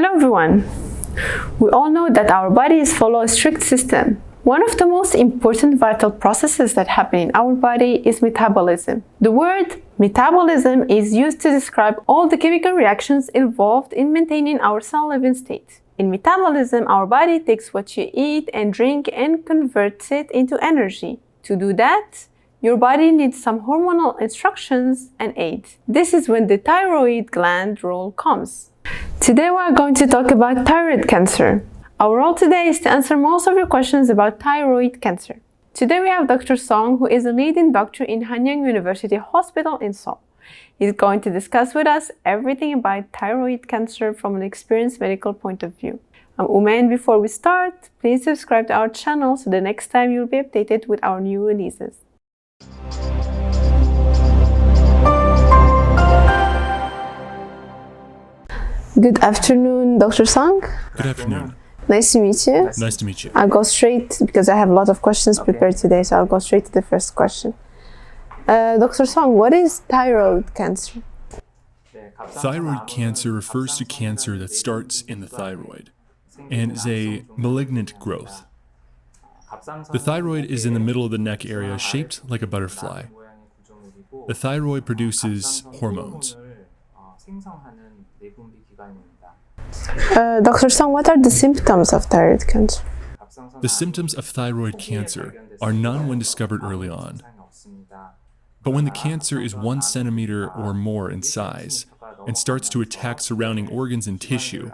Hello everyone! We all know that our bodies follow a strict system. One of the most important vital processes that happen in our body is metabolism. The word metabolism is used to describe all the chemical reactions involved in maintaining our cell living state. In metabolism, our body takes what you eat and drink and converts it into energy. To do that, your body needs some hormonal instructions and aids. This is when the thyroid gland role comes. Today we are going to talk about thyroid cancer. Our role today is to answer most of your questions about thyroid cancer. Today we have Dr. Song, who is a leading doctor in Hanyang University Hospital in Seoul. He's going to discuss with us everything about thyroid cancer from an experienced medical point of view. I'm Uma, and before we start, please subscribe to our channel so the next time you'll be updated with our new releases. Good afternoon, Dr. Song. Good afternoon. Nice to meet you. Nice to meet you. I'll go straight, because I have a lot of questions prepared today, so I'll go straight to the first question. Dr. Song, what is thyroid cancer? Thyroid cancer refers to cancer that starts in the thyroid and is a malignant growth. The thyroid is in the middle of the neck area, shaped like a butterfly. The thyroid produces hormones. Dr. Song, what are the symptoms of thyroid cancer? The symptoms of thyroid cancer are none when discovered early on. But when the cancer is 1 centimeter or more in size and starts to attack surrounding organs and tissue,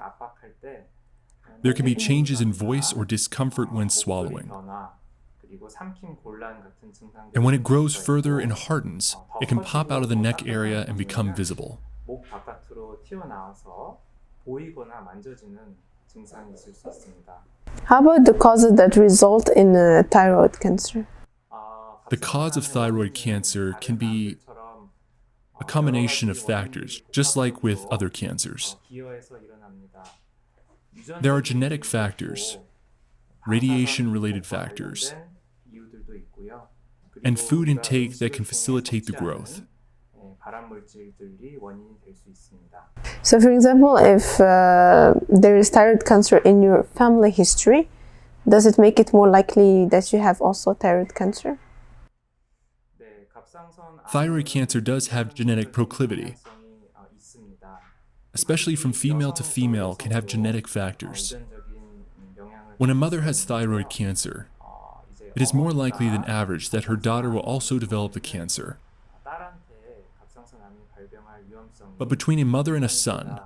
there can be changes in voice or discomfort when swallowing. And when it grows further and hardens, it can pop out of the neck area and become visible. How about the causes that result in thyroid cancer? The cause of thyroid cancer can be a combination of factors, just like with other cancers. There are genetic factors, radiation-related factors, and food intake that can facilitate the growth. So, for example, if there is thyroid cancer in your family history, does it make it more likely that you have also thyroid cancer? Thyroid cancer does have genetic proclivity, especially from female to female can have genetic factors. When a mother has thyroid cancer, it is more likely than average that her daughter will also develop the cancer. But between a mother and a son,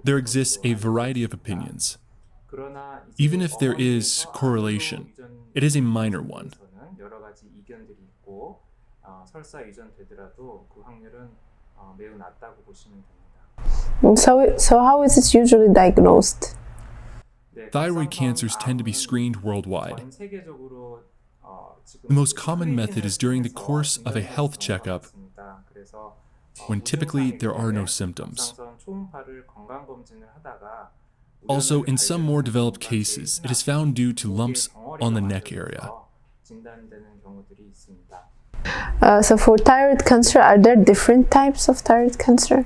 there exists a variety of opinions. Even if there is correlation, it is a minor one. So how is it usually diagnosed? Thyroid cancers tend to be screened worldwide. The most common method is during the course of a health checkup, when typically there are no symptoms. Also, in some more developed cases, it is found due to lumps on the neck area. So for thyroid cancer, are there different types of thyroid cancer?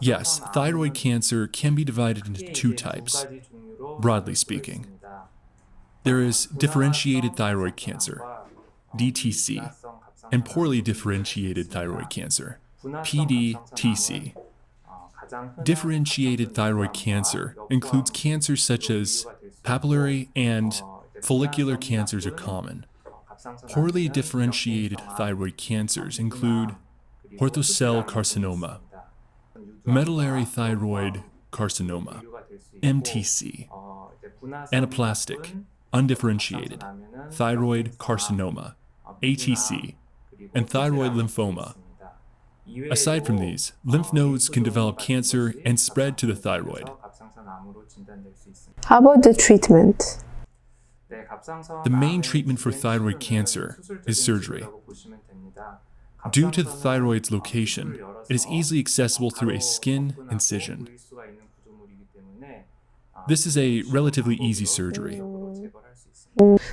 Yes, thyroid cancer can be divided into 2 types, broadly speaking. There is differentiated thyroid cancer, DTC, and poorly differentiated thyroid cancer, PDTC. Differentiated thyroid cancer includes cancers such as papillary and follicular cancers are common. Poorly differentiated thyroid cancers include orthocell carcinoma, medullary thyroid carcinoma, MTC, anaplastic, undifferentiated, thyroid carcinoma, ATC, and thyroid lymphoma. Aside from these, lymph nodes can develop cancer and spread to the thyroid. How about the treatment? The main treatment for thyroid cancer is surgery. Due to the thyroid's location, it is easily accessible through a skin incision. This is a relatively easy surgery.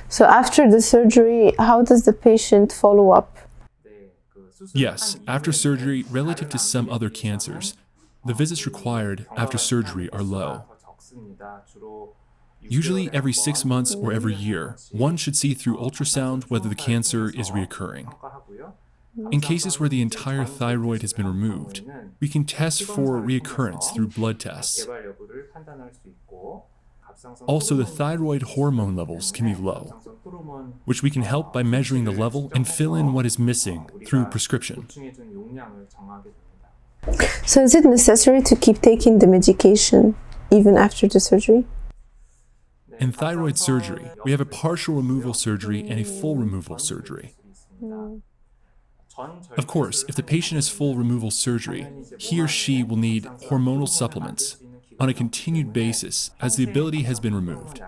So after the surgery, how does the patient follow up? Yes, after surgery, relative to some other cancers, the visits required after surgery are low. Usually every 6 months or every year, one should see through ultrasound whether the cancer is reoccurring. In cases where the entire thyroid has been removed, we can test for reoccurrence through blood tests. Also, the thyroid hormone levels can be low, which we can help by measuring the level and fill in what is missing through prescription. So is it necessary to keep taking the medication even after the surgery? In thyroid surgery, we have a partial removal surgery and a full removal surgery. Of course, if the patient has full removal surgery, he or she will need hormonal supplements on a continued basis as the ability has been removed.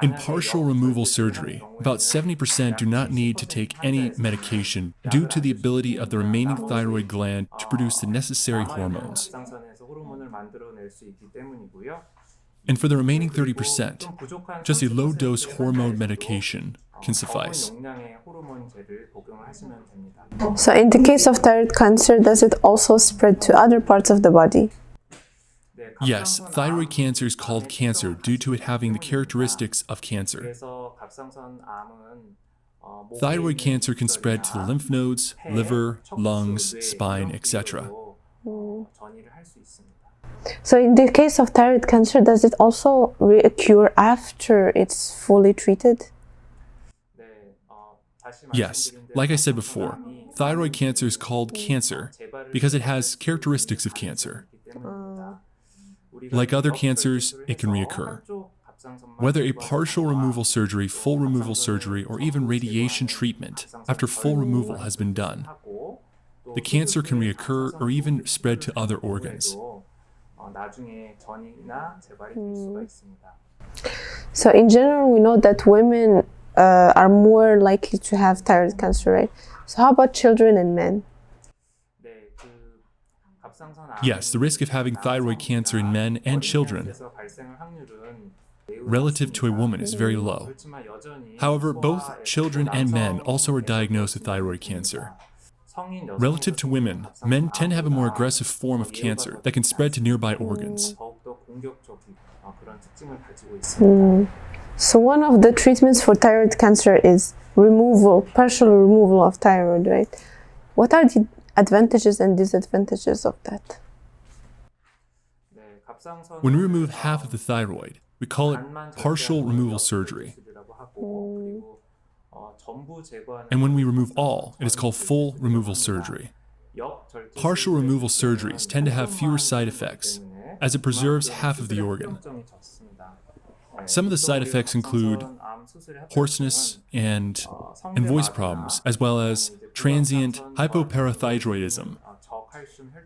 In partial removal surgery, about 70% do not need to take any medication due to the ability of the remaining thyroid gland to produce the necessary hormones. And for the remaining 30%, just a low-dose hormone medication can suffice. So in the case of thyroid cancer, does it also spread to other parts of the body? Yes, thyroid cancer is called cancer due to it having the characteristics of cancer. Thyroid cancer can spread to the lymph nodes, liver, lungs, spine, etc. So in the case of thyroid cancer, does it also reoccur after it's fully treated? Yes, like I said before, thyroid cancer is called cancer because it has characteristics of cancer. Like other cancers, it can reoccur. Whether a partial removal surgery, full removal surgery, or even radiation treatment after full removal has been done, the cancer can reoccur or even spread to other organs. So in general, we know that women are more likely to have thyroid cancer, right? So how about children and men? Yes, the risk of having thyroid cancer in men and children relative to a woman is very low. However, both children and men also are diagnosed with thyroid cancer. Relative to women, men tend to have a more aggressive form of cancer that can spread to nearby organs. So one of the treatments for thyroid cancer is partial removal of thyroid, right? What are the advantages and disadvantages of that? When we remove half of the thyroid, we call it partial removal surgery. And when we remove all, it is called full removal surgery. Partial removal surgeries tend to have fewer side effects, as it preserves half of the organ. Some of the side effects include hoarseness and voice problems, as well as transient hypoparathyroidism,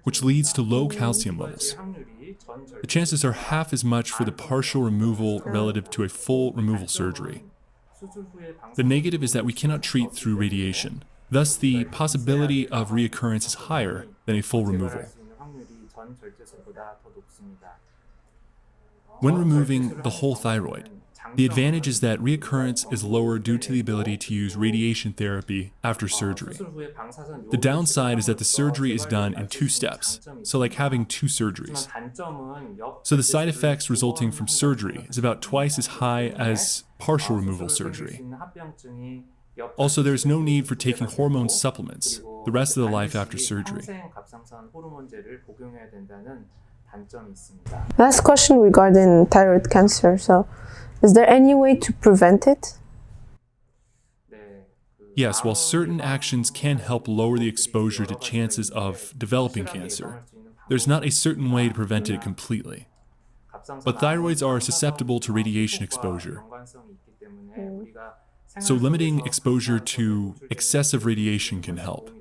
which leads to low calcium levels. The chances are half as much for the partial removal relative to a full removal surgery. The negative is that we cannot treat through radiation. Thus, the possibility of reoccurrence is higher than a full removal. When removing the whole thyroid, the advantage is that reoccurrence is lower due to the ability to use radiation therapy after surgery. The downside is that the surgery is done in 2 steps, so like having 2 surgeries. So the side effects resulting from surgery is about twice as high as partial removal surgery. Also, there's no need for taking hormone supplements the rest of the life after surgery. Last question regarding thyroid cancer. So, is there any way to prevent it? Yes, while certain actions can help lower the exposure to chances of developing cancer, there's not a certain way to prevent it completely. But thyroids are susceptible to radiation exposure. So limiting exposure to excessive radiation can help.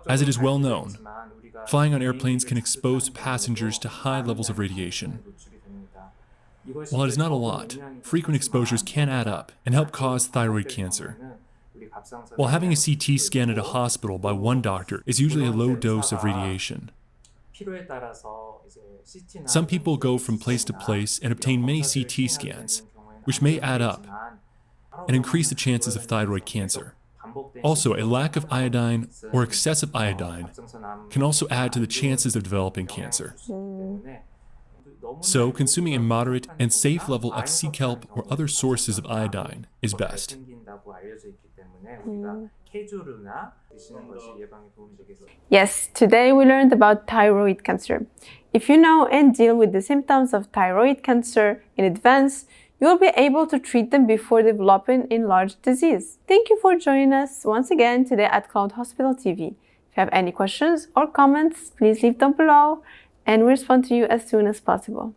As it is well known, flying on airplanes can expose passengers to high levels of radiation. While it is not a lot, frequent exposures can add up and help cause thyroid cancer. While having a CT scan at a hospital by one doctor is usually a low dose of radiation. Some people go from place to place and obtain many CT scans, which may add up and increase the chances of thyroid cancer. Also, a lack of iodine or excessive iodine can also add to the chances of developing cancer. So, consuming a moderate and safe level of sea kelp or other sources of iodine is best. Yes, today we learned about thyroid cancer. If you know and deal with the symptoms of thyroid cancer in advance, you will be able to treat them before developing enlarged disease. Thank you for joining us once again today at CloudHospital TV. If you have any questions or comments, please leave them below and we'll respond to you as soon as possible.